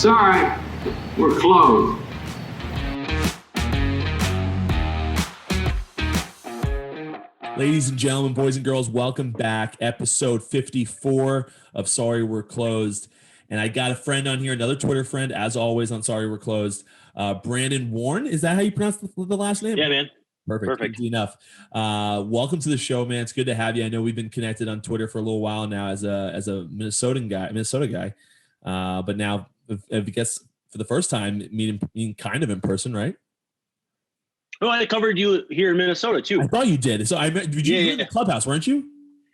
Sorry, we're closed. Ladies and gentlemen, boys and girls, welcome back. Episode 54 of Sorry We're Closed. And I got a friend on here, another Twitter friend, as always on Sorry We're Closed. Brandon Warne, is that how you pronounce the last name? Yeah, man. Perfect. Easy enough. Welcome to the show, man. It's good to have you. I know we've been connected on Twitter for a little while now as a Minnesota guy. But now, I guess for the first time, meeting kind of in person, right? Oh, I covered you here in Minnesota too. I thought you did. So you were in the clubhouse, weren't you?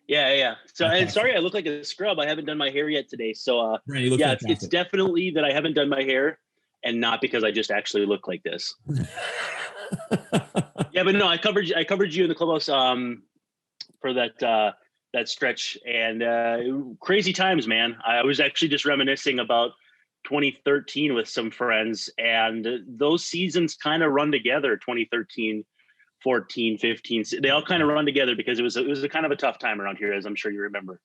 Yeah. So and sorry, I look like a scrub. I haven't done my hair yet today. So yeah, it's definitely that I haven't done my hair, and not because I just actually look like this. Yeah, but no, I covered you in the clubhouse for that stretch, and crazy times, man. I was actually just reminiscing about 2013 with some friends, and those seasons kind of run together. 2013, 14, 15, they all kind of run together because it was a kind of a tough time around here, as I'm sure you remember.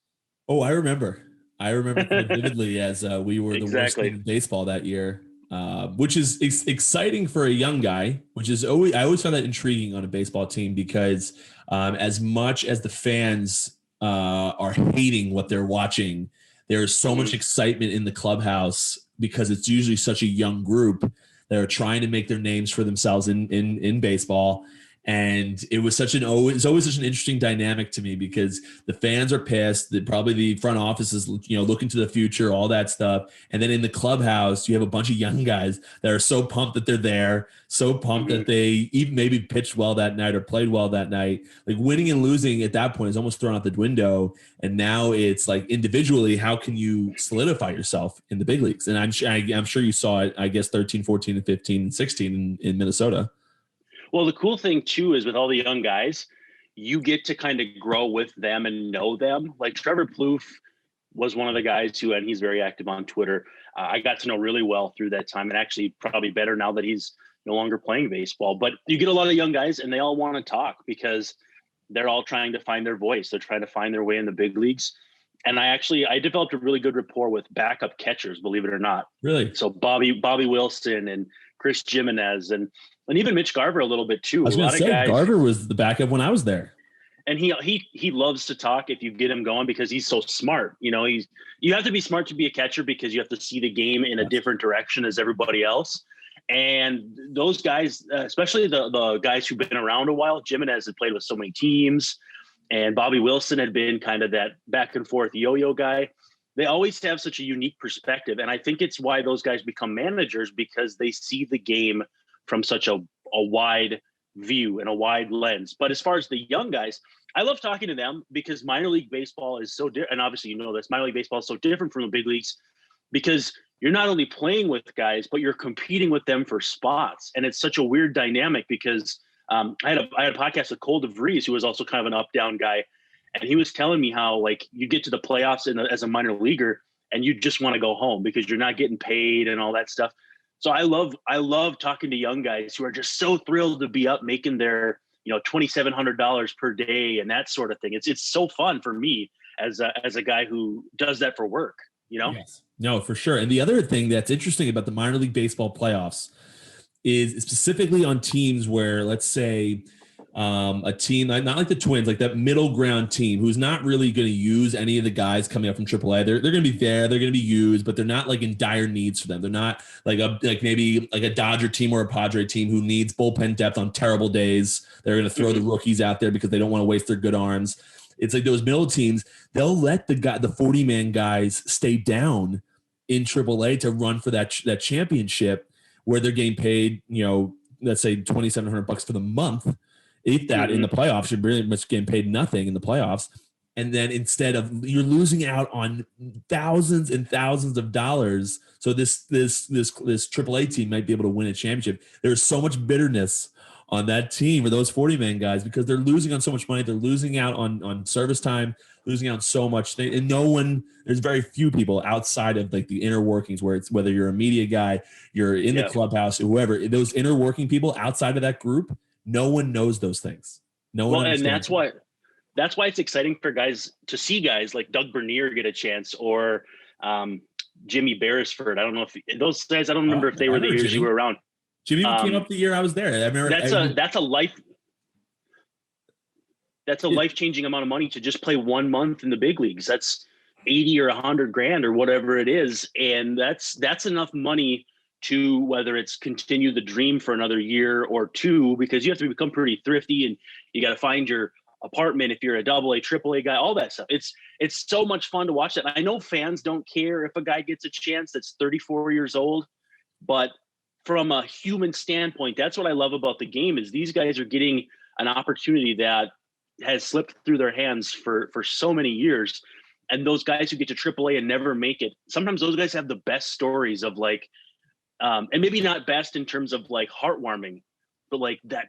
Oh, I remember vividly as we were the worst team in baseball that year, which is exciting for a young guy, which is I always found that intriguing on a baseball team because as much as the fans are hating what they're watching, there's so much excitement in the clubhouse because it's usually such a young group that are trying to make their names for themselves in baseball. And it was it's always such an interesting dynamic to me because the fans are pissed that probably the front office is, looking to the future, all that stuff. And then in the clubhouse, you have a bunch of young guys that are so pumped that they're there, so pumped that they even maybe pitched well that night or played well that night. Like winning and losing at that point is almost thrown out the window. And now it's like individually, how can you solidify yourself in the big leagues? And I'm sure you saw it, I guess, 13, 14, and 15, and 16 in Minnesota. Well, the cool thing too is with all the young guys, you get to kind of grow with them and know them. Like Trevor Plouffe was one of the guys and he's very active on Twitter. I got to know really well through that time, and actually probably better now that he's no longer playing baseball. But you get a lot of young guys and they all want to talk because they're all trying to find their voice. They're trying to find their way in the big leagues. And I developed a really good rapport with backup catchers, believe it or not. Really? So Bobby Wilson and Chris Jimenez and even Mitch Garver a little bit too. I was going to say, Garver was the backup when I was there. And he loves to talk if you get him going because he's so smart. You have to be smart to be a catcher because you have to see the game in a different direction as everybody else. And those guys, especially the guys who've been around a while, Jimenez had played with so many teams, and Bobby Wilson had been kind of that back and forth yo-yo guy. They always have such a unique perspective. And I think it's why those guys become managers, because they see the game from such a wide view and a wide lens. But as far as the young guys, I love talking to them because minor league baseball is so different. And obviously, minor league baseball is so different from the big leagues because you're not only playing with guys, but you're competing with them for spots. And it's such a weird dynamic because I had a podcast with Cole DeVries, who was also kind of an up-down guy. And he was telling me how, like, you get to the playoffs as a minor leaguer and you just want to go home because you're not getting paid and all that stuff. So I love talking to young guys who are just so thrilled to be up making their, $2,700 per day and that sort of thing. It's so fun for me as a guy who does that for work, Yes. No, for sure. And the other thing that's interesting about the minor league baseball playoffs is specifically on teams where, let's say, a team not like the Twins, like that middle ground team who's not really going to use any of the guys coming up from AAA. They're going to be there, they're going to be used, but they're not like in dire needs for them. They're not like maybe a Dodger team or a Padre team who needs bullpen depth on terrible days. They're going to throw the rookies out there because they don't want to waste their good arms. It's like those middle teams, they'll let the 40-man guys stay down in AAA to run for that championship where they're getting paid, let's say $2,700 for the month. If that in the playoffs, you're pretty much getting paid nothing in the playoffs. And then instead of, you're losing out on thousands and thousands of dollars. So this AAA team might be able to win a championship. There's so much bitterness on that team or those 40-man guys because they're losing on so much money. They're losing out on service time, losing out on so much. And there's very few people outside of like the inner workings where it's whether you're a media guy, you're in the clubhouse or whoever, those inner working people outside of that group, no one knows those things. No one understands. And that's why it's exciting for guys to see guys like Doug Bernier get a chance or Jimmy Beresford. I don't know if those guys. I don't remember if they were the years you were around. Jimmy came up the year I was there. I remember that's a life-changing amount of money to just play 1 month in the big leagues. That's 80 or 100 grand or whatever it is, and that's enough money to, whether it's continue the dream for another year or two, because you have to become pretty thrifty and you got to find your apartment if you're a AA, AAA guy, all that stuff. It's so much fun to watch that. I know fans don't care if a guy gets a chance that's 34 years old, but from a human standpoint, that's what I love about the game, is these guys are getting an opportunity that has slipped through their hands for so many years. And those guys who get to AAA and never make it, sometimes those guys have the best stories of like, and maybe not best in terms of like heartwarming, but like that,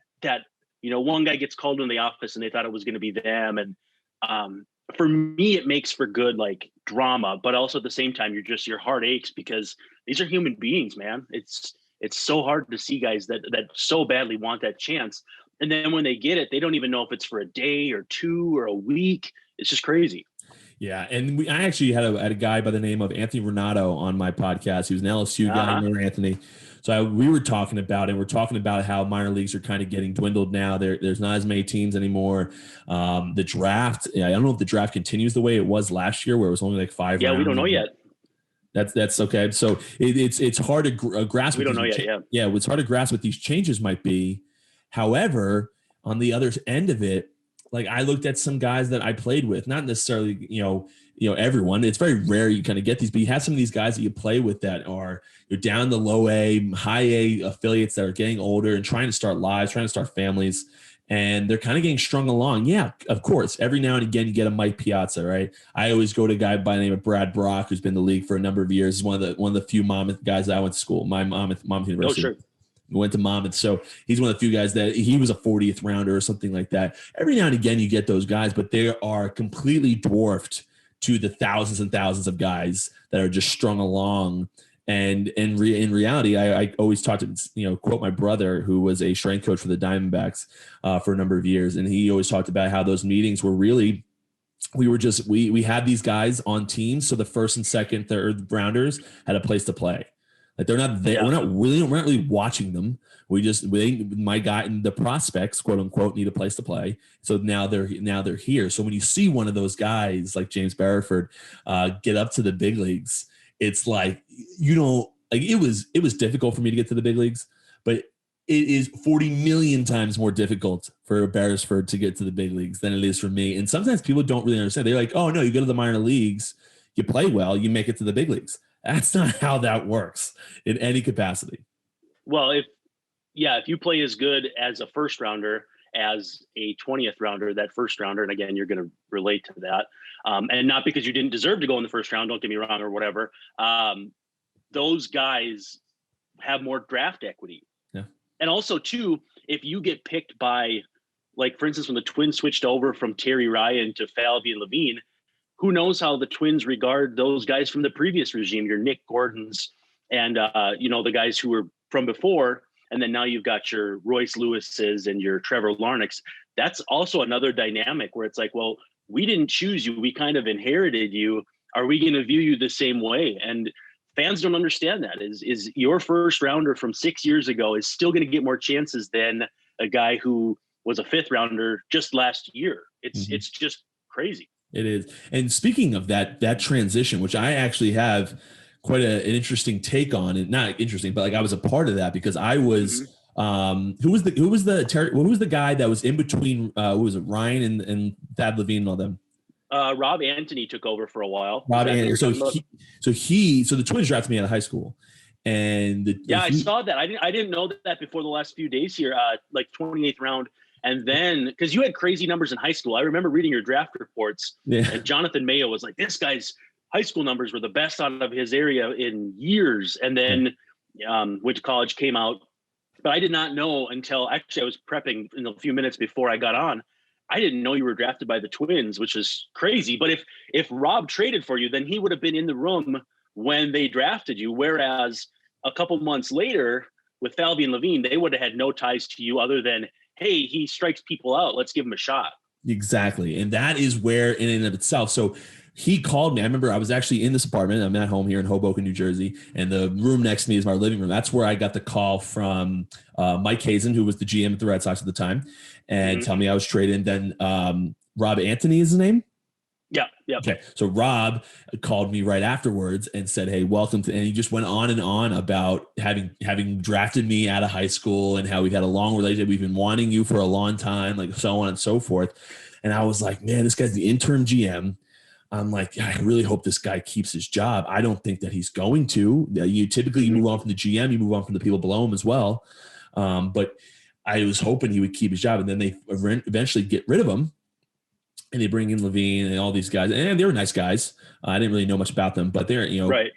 one guy gets called in the office and they thought it was going to be them. And for me, it makes for good like drama, but also at the same time, your heart aches because these are human beings, man. It's so hard to see guys that so badly want that chance. And then when they get it, they don't even know if it's for a day or two or a week. It's just crazy. Yeah, and I actually had a guy by the name of Anthony Renato on my podcast. He was an LSU guy. Remember Anthony? So we were talking about it. We're talking about how minor leagues are kind of getting dwindled now. There's not as many teams anymore. The draft, I don't know if the draft continues the way it was last year, where it was only like 5 rounds. Yeah, we don't know yet. That's okay. So it's hard to grasp. We don't know yet. Yeah, it's hard to grasp what these changes might be. However, on the other end of it, like I looked at some guys that I played with, not necessarily, everyone. It's very rare you kind of get these, but you have some of these guys that you play with that you're down the low A, high A affiliates that are getting older and trying to start lives, trying to start families, and they're kind of getting strung along. Yeah, of course. Every now and again, you get a Mike Piazza, right? I always go to a guy by the name of Brad Brock, who's been in the league for a number of years. He's one of the few Monmouth guys that I went to school. My Monmouth University. Oh, sure. Went to Monmouth. So he's one of the few guys that he was a 40th rounder or something like that. Every now and again, you get those guys, but they are completely dwarfed to the thousands and thousands of guys that are just strung along. And in reality, I always talk to, quote my brother, who was a strength coach for the Diamondbacks for a number of years. And he always talked about how those meetings were really, we had these guys on teams. So the first and second, third rounders had a place to play. Like they're not there. Yeah. We're not really watching them. My guy and the prospects, quote unquote, need a place to play. So now they're here. So when you see one of those guys like James Beresford get up to the big leagues, it's like, it was difficult for me to get to the big leagues, but it is 40 million times more difficult for Beresford to get to the big leagues than it is for me. And sometimes people don't really understand. They're like, oh no, you go to the minor leagues, you play well, you make it to the big leagues. That's not how that works in any capacity. Well, if you play as good as a first rounder as a 20th rounder, that first rounder, and again, you're going to relate to that, and not because you didn't deserve to go in the first round, don't get me wrong, or whatever, those guys have more draft equity. Yeah. And also, too, if you get picked by, like, for instance, when the Twins switched over from Terry Ryan to Falvey and Levine, who knows how the Twins regard those guys from the previous regime, your Nick Gordons and, the guys who were from before. And then now you've got your Royce Lewis's and your Trevor Larnach's. That's also another dynamic where it's like, well, we didn't choose you. We kind of inherited you. Are we going to view you the same way? And fans don't understand that. Is your first rounder from 6 years ago is still going to get more chances than a guy who was a fifth rounder just last year. It's just crazy. It is. And speaking of that transition, which I actually have quite an interesting take on it, not interesting, but like I was a part of that because I was, who was the guy that was in between, who was it, Ryan and Thad Levine and all them? Rob Anthony took over for a while. Rob Anthony. So the Twins drafted me out of high school. And I saw that. I didn't know that before the last few days here, like 28th round. And then, because you had crazy numbers in high school, I remember reading your draft reports, and Jonathan Mayo was like, this guy's high school numbers were the best out of his area in years. And then went to college, came out. But I did not know until actually I was prepping in a few minutes before I got on. I didn't know you were drafted by the Twins, which is crazy. But if Rob traded for you, then he would have been in the room when they drafted you. Whereas a couple months later with Falvey and Levine, they would have had no ties to you other than, hey, he strikes people out. Let's give him a shot. Exactly. And that is where in and of itself. So he called me. I remember I was actually in this apartment. I'm at home here in Hoboken, New Jersey, and the room next to me is my living room. That's where I got the call from Mike Hazen, who was the GM at the Red Sox at the time, and tell me I was traded. And then Rob Anthony is his name. Yeah. Yeah. Okay. So Rob called me right afterwards and said, "Hey, welcome to," and he just went on and on about having drafted me out of high school and how we've had a long relationship. We've been wanting you for a long time, like so on and so forth. And I was like, man, this guy's the interim GM. I'm like, I really hope this guy keeps his job. I don't think that he's going to. You typically move on from the GM, you move on from the people below him as well. But I was hoping he would keep his job, and then they eventually get rid of him. And they bring in Levine and all these guys, and they were nice guys. I didn't really know much about them, but they're,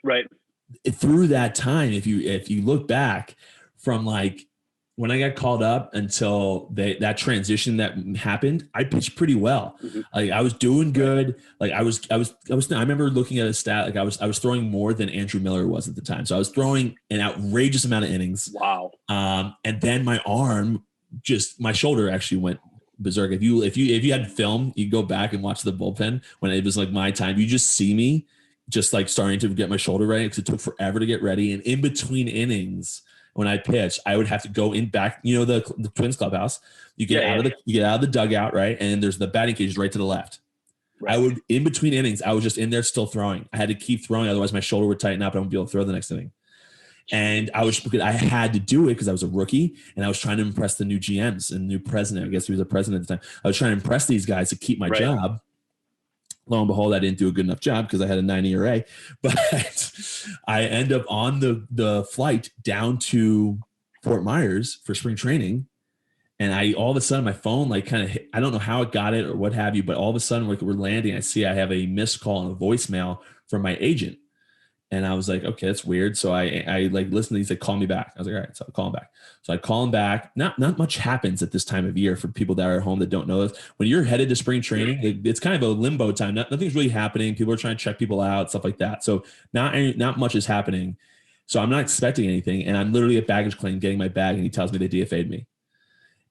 right. Through that time, if you look back from like when I got called up until that transition that happened, I pitched pretty well. Like I was doing good. Like I remember looking at a stat, like I was throwing more than Andrew Miller was at the time. So I was throwing an outrageous amount of innings. Wow. And then my shoulder actually went berserk. If you had film, you go back and watch the bullpen when it was like my time, you just see me just like starting to get my shoulder ready because it took forever to get ready. And in between innings, when I pitched, I would have to go in back, the Twins clubhouse. You get out of the dugout, right? And there's the batting cage right to the left. Right. I would, in between innings, I was just in there still throwing. I had to keep throwing, otherwise my shoulder would tighten up and I wouldn't be able to throw the next inning. And I had to do it because I was a rookie and I was trying to impress the new GMs and new president. I guess he was a president at the time. I was trying to impress these guys to keep my job. Lo and behold, I didn't do a good enough job because I had a 9 ERA, but I end up on the flight down to Fort Myers for spring training. And all of a sudden my phone, like kind of hit, I don't know how it got it or what have you, but all of a sudden we're landing. I see I have a missed call and a voicemail from my agent. And I was like, okay, that's weird. So I like listened to these, like, call me back. I was like, all right, so I'll call him back. So I call him back. Not much happens at this time of year for people that are at home that don't know this. When you're headed to spring training, it's kind of a limbo time. Nothing's really happening. People are trying to check people out, stuff like that. So not much is happening. So I'm not expecting anything. And I'm literally at baggage claim getting my bag, and he tells me they DFA'd me.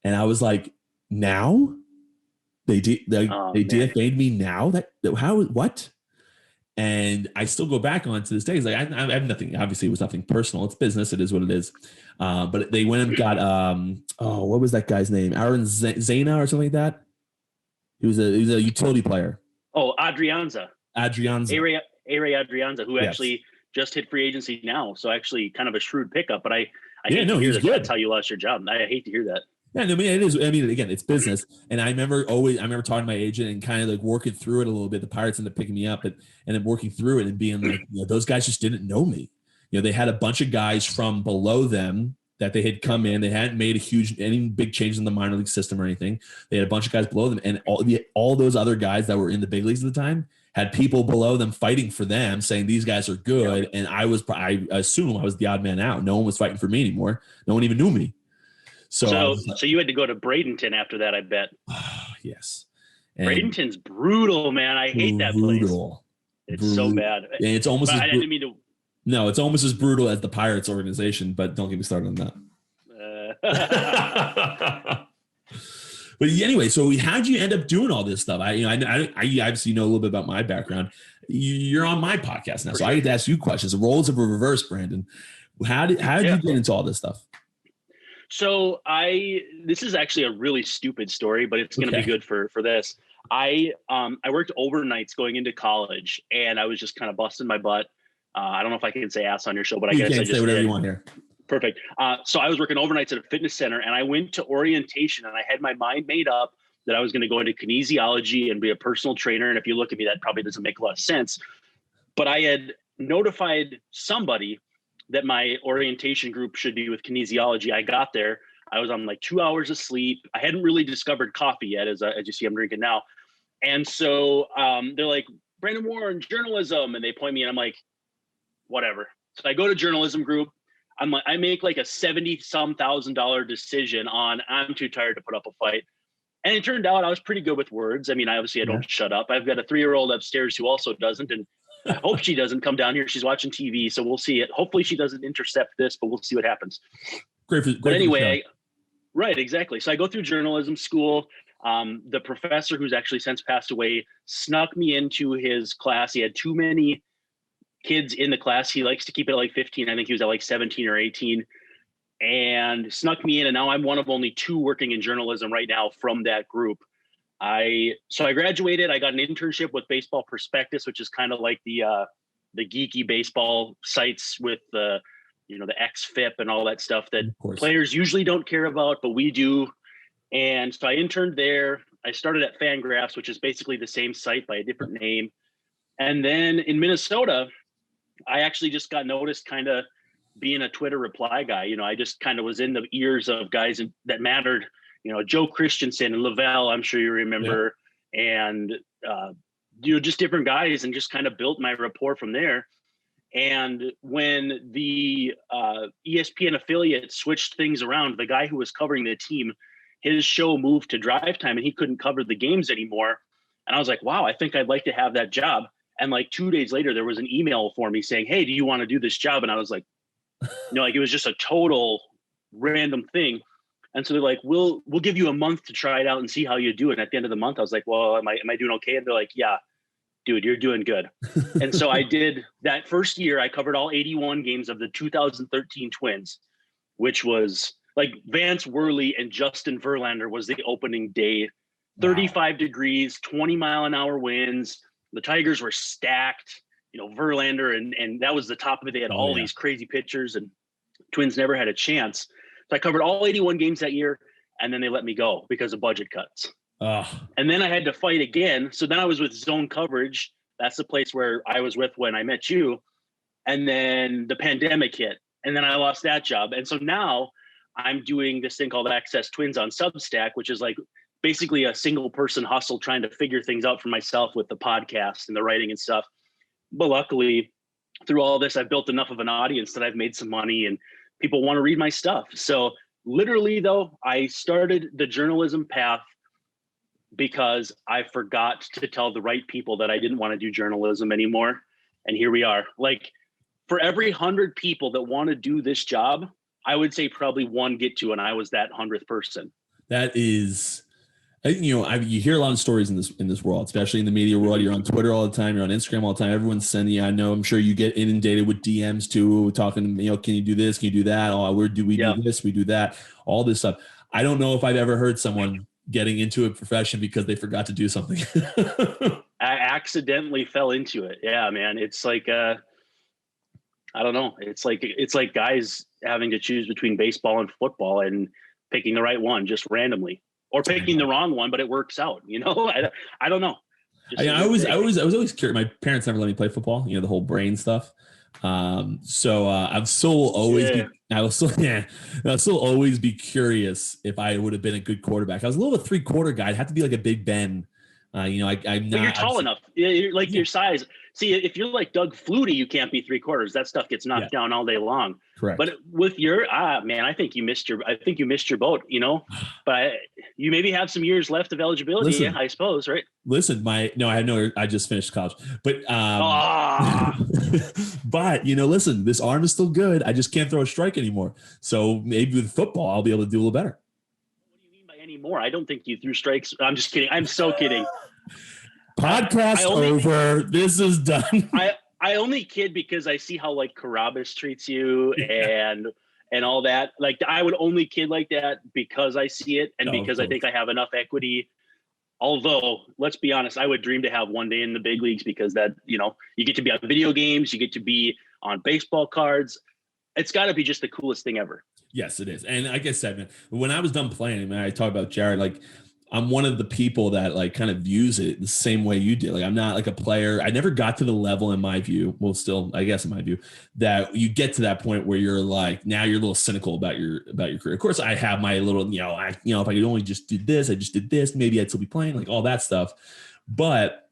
And I was like, now? They DFA'd me now? What? And I still go back on to this day. It's like I have nothing. Obviously, it was nothing personal. It's business. It is what it is. But they went and got what was that guy's name? Aaron Zana or something like that. He was a utility player. Oh, Adrianza. Ray Adrianza, who actually just hit free agency now. So actually, kind of a shrewd pickup. But I hate to hear that that's how you lost your job. I hate to hear that. Yeah, I mean, it is. I mean, again, it's business. And I remember talking to my agent and kind of like working through it a little bit. The Pirates ended up picking me up and then working through it and being like, those guys just didn't know me. They had a bunch of guys from below them that they had come in. They hadn't made any big changes in the minor league system or anything. They had a bunch of guys below them. And all those other guys that were in the big leagues at the time had people below them fighting for them, saying these guys are good. Yeah. And I assume I was the odd man out. No one was fighting for me anymore. No one even knew me. So you had to go to Bradenton after that, I bet. Yes. And Bradenton's brutal, man. I hate that place. It's so bad. And it's almost I didn't mean to. No, it's almost as brutal as the Pirates organization, but don't get me started on that. But anyway, so how'd you end up doing all this stuff? I obviously know a little bit about my background. You're on my podcast now, so I get to ask you questions. The roles have reversed, Brandon. How did you get into all this stuff? So this is actually a really stupid story, but it's going to be good for this. I worked overnights going into college, and I was just kind of busting my butt. I don't know if I can say ass on your show, but I guess I just say whatever you want here. Perfect. So I was working overnights at a fitness center, and I went to orientation, and I had my mind made up that I was going to go into kinesiology and be a personal trainer. And if you look at me, that probably doesn't make a lot of sense. But I had notified somebody that my orientation group should be with kinesiology. I got there. I was on like 2 hours of sleep. I hadn't really discovered coffee yet, as you see, I'm drinking now. And so they're like, Brandon Warne, journalism. And they point me and I'm like, whatever. So I go to journalism group. I'm like, I make like a $70,000 decision on, I'm too tired to put up a fight. And it turned out I was pretty good with words. I mean, obviously I don't shut up. I've got a 3-year-old upstairs who also doesn't. And I hope she doesn't come down here. She's watching TV, so we'll see it. Hopefully she doesn't intercept this, but we'll see what happens. Great but anyway, right, exactly. So I go through journalism school. The professor, who's actually since passed away, snuck me into his class. He had too many kids in the class. He likes to keep it at like 15. I think he was at like 17 or 18, and snuck me in. And now I'm one of only 2 working in journalism right now from that group. I graduated. I got an internship with Baseball Prospectus, which is kind of like the geeky baseball sites with the XFIP and all that stuff that players usually don't care about, but we do. And so I interned there. I started at Fangraphs, which is basically the same site by a different name. And then in Minnesota, I actually just got noticed kind of being a Twitter reply guy. I just kind of was in the ears of guys that mattered. Joe Christensen and Lavelle, I'm sure you remember, and just different guys, and just kind of built my rapport from there. And when the ESPN affiliate switched things around, the guy who was covering the team, his show moved to drive time and he couldn't cover the games anymore. And I was like, wow, I think I'd like to have that job. And like 2 days later, there was an email for me saying, hey, do you want to do this job? And I was like, it was just a total random thing. And so they're like, we'll give you a month to try it out and see how you do. And at the end of the month, I was like, well, am I doing okay? And they're like, yeah, dude, you're doing good. And so I did that first year. I covered all 81 games of the 2013 Twins, which was like Vance Worley and Justin Verlander was the opening day, 35 degrees, 20-mile-an-hour winds. The Tigers were stacked, Verlander, and that was the top of it. They had all these crazy pitchers, and Twins never had a chance. So I covered all 81 games that year, and then they let me go because of budget cuts. And then I had to fight again. So then I was with Zone Coverage. That's the place where I was with when I met you. And then the pandemic hit, and then I lost that job. And so now I'm doing this thing called Access Twins on Substack, which is like basically a single person hustle trying to figure things out for myself with the podcast and the writing and stuff. But luckily, through all this, I've built enough of an audience that I've made some money and people want to read my stuff. So literally, though, I started the journalism path because I forgot to tell the right people that I didn't want to do journalism anymore. And here we are. Like, for every 100 people that want to do this job, I would say probably one get to, and I was that 100th person. That is, you hear a lot of stories in this world, especially in the media world. You're on Twitter all the time. You're on Instagram all the time. Everyone's sending you. I know. I'm sure you get inundated with DMs too, talking. Can you do this? Can you do that? Oh, we do this? We do that? All this stuff. I don't know if I've ever heard someone getting into a profession because they forgot to do something. I accidentally fell into it. Yeah, man. It's like I don't know. It's like guys having to choose between baseball and football and picking the right one just randomly, or picking the wrong one, but it works out. I don't know. I was always curious. My parents never let me play football. The whole brain stuff. So I'm still always. Yeah. I'll still always be curious if I would have been a good quarterback. I was a little bit 3/4 guy. I'd have to be like a Big Ben. I'm not. But you're tall enough. You're like your size. See, if you're like Doug Flutie, you can't be 3/4. That stuff gets knocked down all day long. Correct. But with your man, I think you missed your boat. But you maybe have some years left of eligibility. I suppose, right? Listen, I just finished college, but but listen, this arm is still good. I just can't throw a strike anymore. So maybe with football, I'll be able to do a little better. What do you mean by anymore? I don't think you threw strikes. I'm just kidding. I'm so kidding. Podcast over. This is done. I only kid because I see how like Carabas treats you and all that. Like, I would only kid like that because I see it and because I think I have enough equity. Although, let's be honest, I would dream to have one day in the big leagues because that, you get to be on video games, you get to be on baseball cards. It's got to be just the coolest thing ever. Yes, it is. And like I said, man, when I was done playing, man, I talk about Jared, like, I'm one of the people that like kind of views it the same way you did. Like, I'm not like a player. I never got to the level in my view. Well, still, I guess in my view, that you get to that point where you're like, now you're a little cynical about your career. Of course, I have my little, if I could only just do this, I just did this, maybe I'd still be playing, like all that stuff. But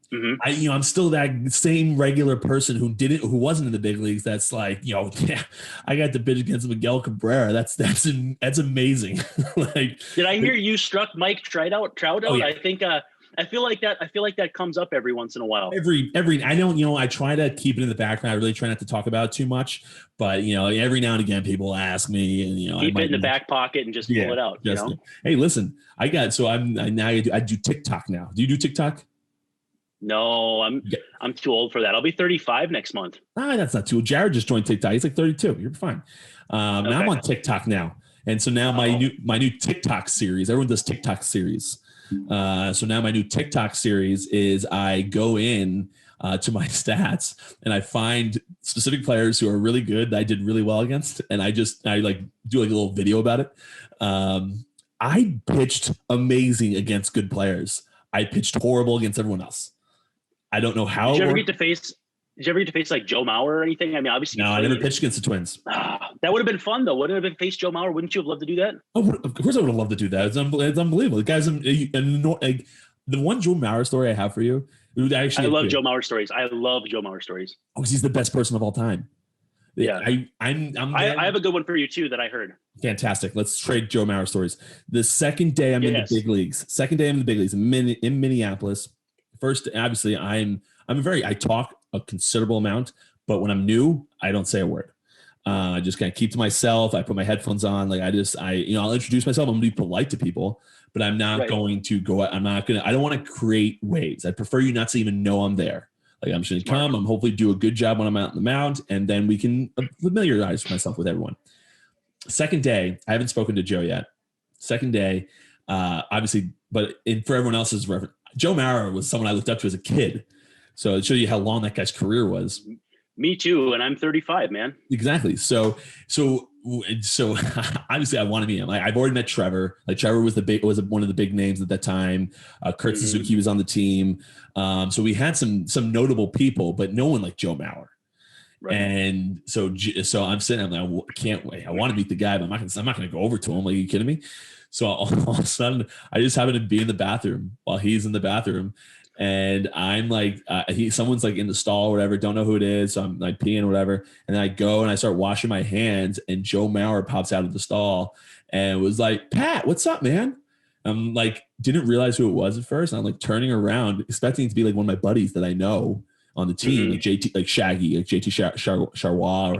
I'm still that same regular person who wasn't in the big leagues. That's like, I got the pitch against Miguel Cabrera. That's amazing. Like, did I hear you struck Mike Trout out? Oh, yeah. I think I feel like that comes up every once in a while. Every I don't, I try to keep it in the background. I really try not to talk about it too much, but every now and again people ask me, and keep it in the back pocket and just pull it out. Hey, listen, I do TikTok now. Do you do TikTok? No, I'm too old for that. I'll be 35 next month. That's not too old. Jared just joined TikTok. He's like 32. You're fine. Now I'm on TikTok now, and so now my new TikTok series. Everyone does TikTok series. So now my new TikTok series is I go in to my stats and I find specific players who are really good that I did really well against, and I do like a little video about it. I pitched amazing against good players. I pitched horrible against everyone else. I don't know how. Did you ever get to face like Joe Mauer or anything? I mean, obviously. No, I never pitched against the Twins. That would have been fun, though. Wouldn't it have been face Joe Mauer? Wouldn't you have loved to do that? Oh, of course I would have loved to do that. It's unbelievable. The guy's the one Joe Mauer story I have for you. I love Joe Mauer stories. I love Joe Mauer stories. Oh, because he's the best person of all time. Yeah, I have a good one for you too that I heard. Fantastic. Let's trade Joe Mauer stories. The second day I'm in the big leagues. In Minneapolis. First, obviously, I talk a considerable amount, but when I'm new, I don't say a word. I just kind of keep to myself. I put my headphones on. Like I'll introduce myself. I'm gonna be polite to people, but I'm not going to go. I don't want to create waves. I prefer you not to even know I'm there. Like I'm just going to come. I'm hopefully do a good job when I'm out in the mound, and then we can familiarize myself with everyone. Second day, I haven't spoken to Joe yet. Second day, obviously, but for everyone else's reference, Joe Mauer was someone I looked up to as a kid. So it shows you how long that guy's career was. Me too, and I'm 35, man. Exactly. So obviously I want to meet him. I've already met Trevor. Like Trevor was one of the big names at that time. Kurt Suzuki was on the team. So we had some notable people, but no one like Joe Mauer. Right. And so I'm sitting there, I'm like, I can't wait. I want to meet the guy, but I'm not going to go over to him. Like, are you kidding me? So all of a sudden, I just happen to be in the bathroom while he's in the bathroom. And I'm like, someone's like in the stall or whatever, don't know who it is. So I'm like peeing or whatever. And then I go and I start washing my hands, and Joe Mauer pops out of the stall and was like, "Pat, what's up, man?" I'm like, didn't realize who it was at first. And I'm like turning around, expecting it to be like one of my buddies that I know on the team, like JT, like Shaggy, like JT Charwa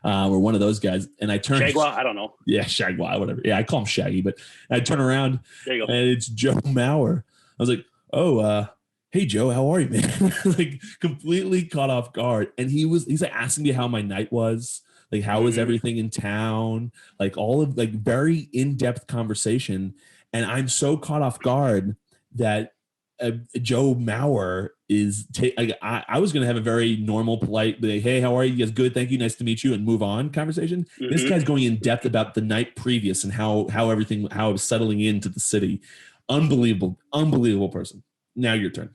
or one of those guys. And I turn Shagwa, I don't know. Yeah, Shagwa, whatever. Yeah, I call him Shaggy, but I turn around and it's Joe Mauer. I was like, "Oh, hey Joe, how are you, man?" Like completely caught off guard. And he's like asking me how my night was, like how was everything in town, like all of like very in-depth conversation. And I'm so caught off guard that Joe Mauer is I was gonna have a very normal, polite, like, "Hey, how are you? Yes, good, thank you, nice to meet you," and move on conversation. This guy's going in depth about the night previous and how I was settling into the city. Unbelievable person. Now your turn.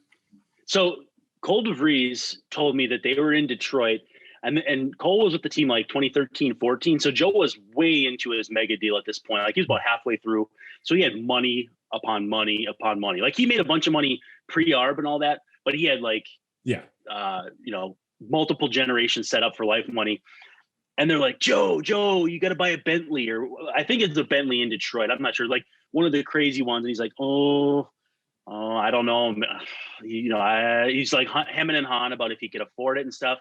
So Cole DeVries told me that they were in Detroit, and Cole was with the team like 2013, 14. So Joe was way into his mega deal at this point. Like he was about halfway through. So he had money upon money upon money. Like he made a bunch of money pre-arb and all that, but he had like, multiple generations set up for life money. And they're like, Joe, you got to buy a Bentley, or I think it's a Bentley in Detroit. I'm not sure. Like one of the crazy ones. And he's like, oh, I don't know. He's like hemming and hawing about if he could afford it and stuff.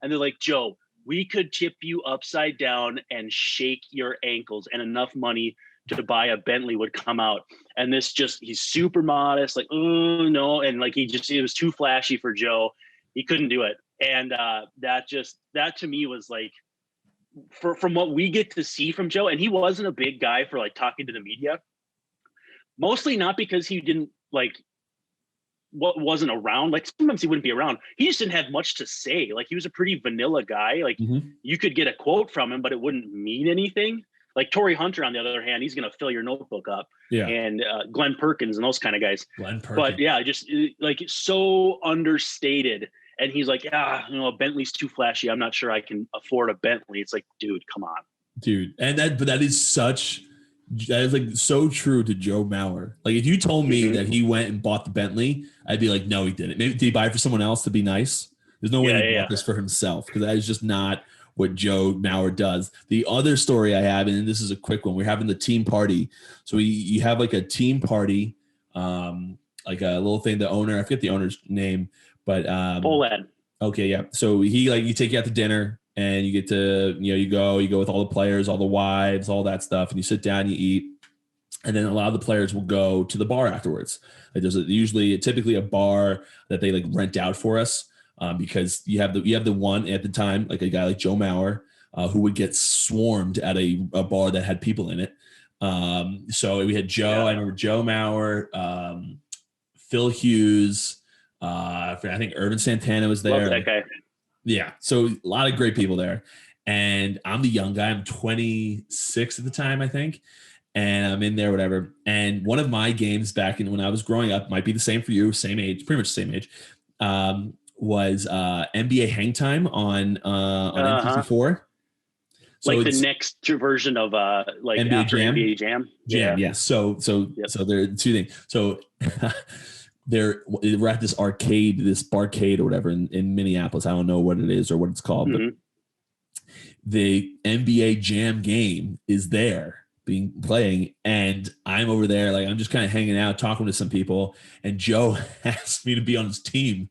And they're like, Joe, we could tip you upside down and shake your ankles, and enough money to buy a Bentley would come out. And he's super modest, like, oh no. And like, it was too flashy for Joe. He couldn't do it. And that to me was like, from what we get to see from Joe, and he wasn't a big guy for like talking to the media, mostly not because he didn't like what wasn't around. Like sometimes he wouldn't be around. He just didn't have much to say. Like he was a pretty vanilla guy. Like you could get a quote from him, but it wouldn't mean anything. Like Torrey Hunter, on the other hand, he's going to fill your notebook up. Yeah. And Glenn Perkins and those kind of guys. But yeah, just like so understated. And he's like, a Bentley's too flashy. I'm not sure I can afford a Bentley. It's like, dude, come on. Dude. And that is like so true to Joe Mauer. Like if you told me that he went and bought the Bentley, I'd be like, no, he didn't. Maybe did he buy it for someone else to be nice? There's no way he bought this for himself, because that is just not what Joe Mauer does. The other story I have, and this is a quick one, we're having the team party. So you have like a team party like a little thing. The owner, I forget the owner's name, but Bolad. okay, yeah. So he take you out to dinner, and you get to you go with all the players, all the wives, all that stuff, and you sit down, you eat, and then a lot of the players will go to the bar afterwards. Like there's typically a bar that they like rent out for us, because you have the one at the time, like a guy like Joe Mauer, who would get swarmed at a bar that had people in it. So we had Joe. Yeah. I remember Joe Mauer, Phil Hughes. I think Irvin Santana was there. Love that guy. Yeah. So a lot of great people there. And I'm the young guy. I'm 26 at the time, I think. And I'm in there, whatever. And one of my games back when I was growing up, might be the same for you, same age, pretty much the same age, was NBA Hang Time on N64. So like the next version of like NBA after Jam? NBA Jam. Yeah. So there are two things. So we're at this barcade or whatever in Minneapolis. I don't know what it is or what it's called, but the NBA Jam game is there playing, and I'm over there, like I'm just kind of hanging out, talking to some people, and Joe asked me to be on his team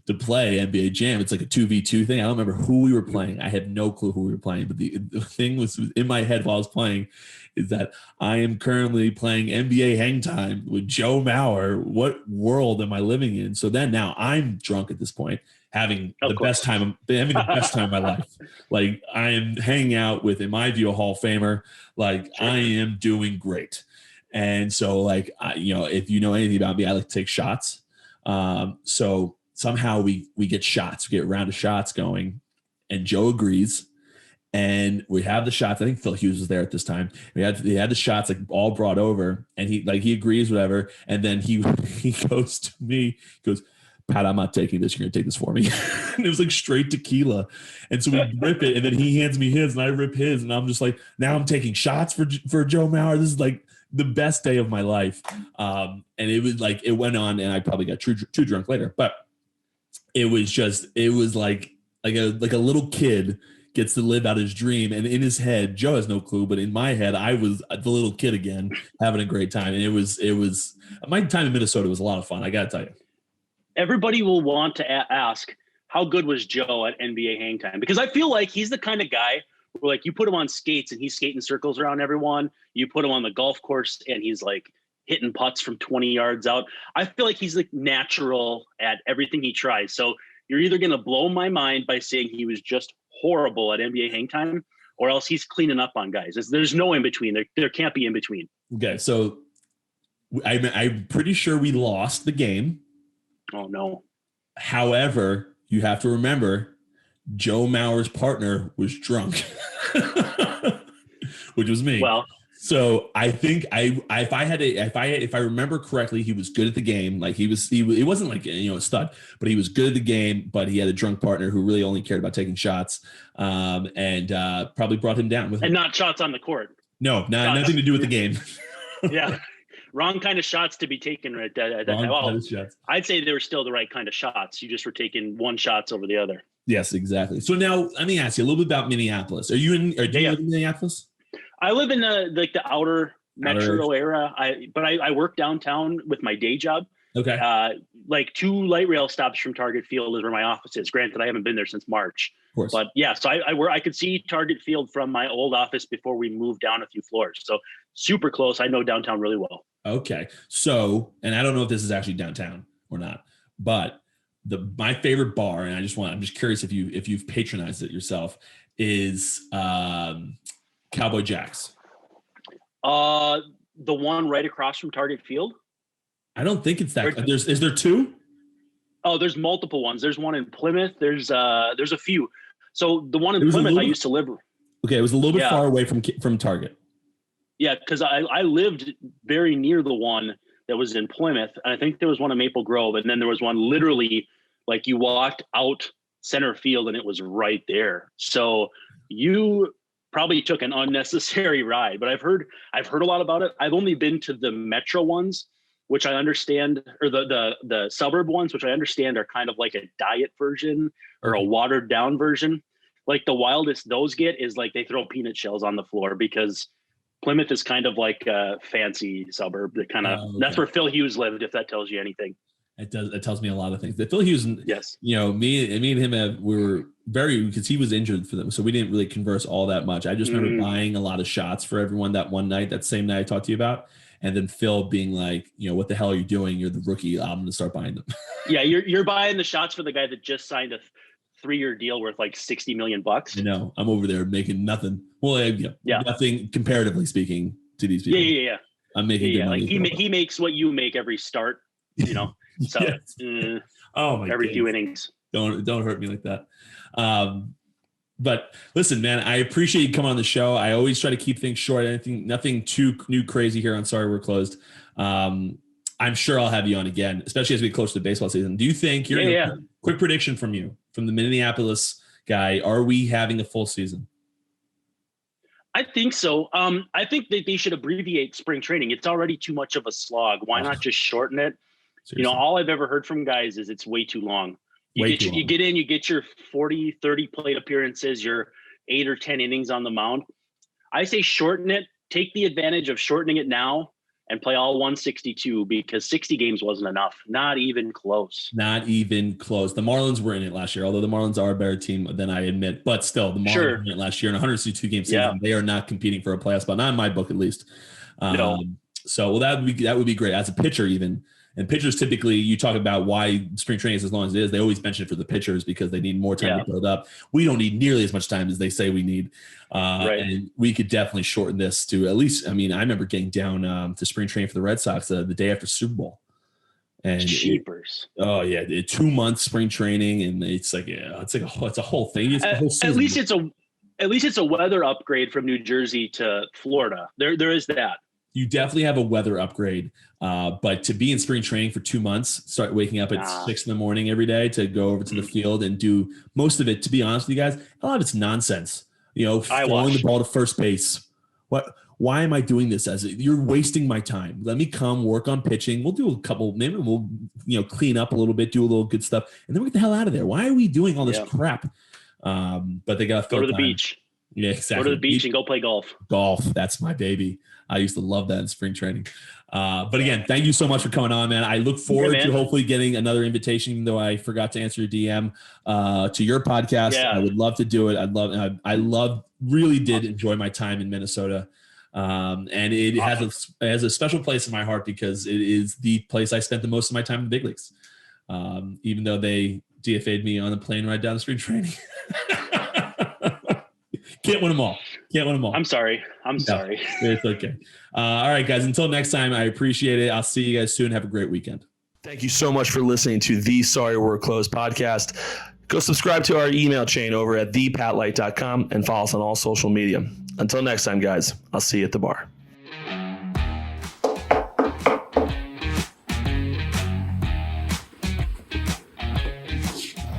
to play NBA Jam. It's like a 2v2 thing. I don't remember who we were playing. I had no clue who we were playing, but the thing was in my head while I was playing is that I am currently playing NBA Hang Time with Joe Mauer. What world am I living in? So then now I'm drunk at this point, having the best time of my life. Like I am hanging out with, in my view, a Hall of Famer. Like I am doing great. And so like, if you know anything about me, I like to take shots. So somehow we get shots, we get a round of shots going, and Joe agrees. And we have the shots. I think Phil Hughes was there at this time. He had the shots like all brought over, and he agrees, whatever. And then he goes to me, he goes, Pat, I'm not taking this. You're going to take this for me. And it was like straight tequila. And so we rip it, and then he hands me his, and I rip his. And I'm just like, now I'm taking shots for Joe Mauer. This is like the best day of my life. And it was like, it went on, and I probably got too drunk later. But it was like a little kid gets to live out his dream. And in his head, Joe has no clue, but in my head, I was the little kid again, having a great time. And it was my time in Minnesota was a lot of fun. I got to tell you. Everybody will want to ask, how good was Joe at NBA Hang Time? Because I feel like he's the kind of guy where like you put him on skates and he's skating circles around everyone. You put him on the golf course and he's like hitting putts from 20 yards out. I feel like he's like natural at everything he tries. So you're either going to blow my mind by saying he was just horrible at NBA Hang Time, or else he's cleaning up on guys. There's no in between. There can't be in between. Okay, so I'm pretty sure we lost the game. Oh, no. However, you have to remember, Joe Mauer's partner was drunk, which was me. Well, so I think if I remember correctly, he was good at the game. Like he wasn't like a stud, but he was good at the game. But he had a drunk partner who really only cared about taking shots, and probably brought him down with. And not shots on the court. No, nothing to do with the game. Yeah. Wrong kind of shots to be taken right at that time. Well, I'd say they were still the right kind of shots. You just were taking one shots over the other. Yes, exactly. So now let me ask you a little bit about Minneapolis. Do you live in Minneapolis? I live in the outer metro area. I work downtown with my day job. Okay. Like 2 light rail stops from Target Field is where my office is. Granted, I haven't been there since March. Of course. But yeah, so I could see Target Field from my old office before we moved down a few floors. So super close. I know downtown really well. Okay. So, and I don't know if this is actually downtown or not, but my favorite bar, and I'm just curious if you've patronized it yourself, is Cowboy Jack's. The one right across from Target Field? I don't think it's that. Is there 2? Oh, there's multiple ones. There's one in Plymouth. There's a few. So the one in Plymouth I used to live. Okay, it was a little bit far away from Target. Yeah, because I lived very near the one that was in Plymouth. And I think there was one in Maple Grove. And then there was one literally like you walked out center field and it was right there. So you probably took an unnecessary ride, but I've heard a lot about it. I've only been to the metro ones, which I understand, or the suburb ones, which I understand are kind of like a diet version or a watered down version. Like the wildest those get is like they throw peanut shells on the floor because Plymouth is kind of like a fancy suburb that kind of, that's where Phil Hughes lived, if that tells you anything. It does. It tells me a lot of things. That Phil Hughes, yes, me and him we were very, because he was injured for them, so we didn't really converse all that much. I just remember buying a lot of shots for everyone that one night, that same night I talked to you about, and then Phil being like, what the hell are you doing? You're the rookie. I'm gonna start buying them. Yeah, you're buying the shots for the guy that just signed a 3-year deal worth like $60 million. I know. I'm over there making nothing. Well, nothing comparatively speaking to these people. Yeah. I'm making good money. Like he makes what you make every start. So every few innings. Don't hurt me like that. But listen, man, I appreciate you coming on the show. I always try to keep things short. Nothing too new crazy here on Sorry We're Closed. I'm sure I'll have you on again, especially as we get close to the baseball season. Do you think quick prediction from you, from the Minneapolis guy, are we having a full season? I think so. I think that they should abbreviate spring training. It's already too much of a slog. Why not just shorten it? Seriously. All I've ever heard from guys is it's way too long. You get in, you get your 40, 30 plate appearances, your 8 or 10 innings on the mound. I say shorten it. Take the advantage of shortening it now and play all 162, because 60 games wasn't enough. Not even close. Not even close. The Marlins were in it last year, although the Marlins are a better team than I admit. But still, the Marlins were in it last year in a 162 game season. They are not competing for a playoff spot, not in my book at least. No. So that would be great as a pitcher even. And pitchers typically, you talk about why spring training is as long as it is. They always mention it for the pitchers because they need more time to build up. We don't need nearly as much time as they say we need. And we could definitely shorten this to at least, I remember getting down to spring training for the Red Sox the day after Super Bowl. And cheapers. 2 months spring training. And it's like, it's a whole thing. It's the whole season. At least it's a weather upgrade from New Jersey to Florida. There is that. You definitely have a weather upgrade, but to be in spring training for 2 months, start waking up at 6 a.m. every day to go over to the field and do most of it. To be honest with you guys, a lot of it's nonsense. Throwing the ball to first base. Why am I doing this? You're wasting my time. Let me come work on pitching. We'll do a couple. Maybe we'll clean up a little bit, do a little good stuff, and then we'll get the hell out of there. Why are we doing all this crap? But they got to go to the beach. Yeah, exactly. Go to the beach and go play golf. Golf, that's my baby. I used to love that in spring training. But again, thank you so much for coming on, man. I look forward to hopefully getting another invitation, even though I forgot to answer your DM, to your podcast. I would love to do it. Really did enjoy my time in Minnesota. And it has a special place in my heart because it is the place I spent the most of my time in the big leagues. Even though they DFA'd me on the plane ride down the spring training. Can't win them all. I'm sorry. It's okay. All right, guys. Until next time, I appreciate it. I'll see you guys soon. Have a great weekend. Thank you so much for listening to the Sorry We're Closed podcast. Go subscribe to our email chain over at thepatlight.com and follow us on all social media. Until next time, guys, I'll see you at the bar.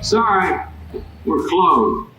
Sorry, we're closed.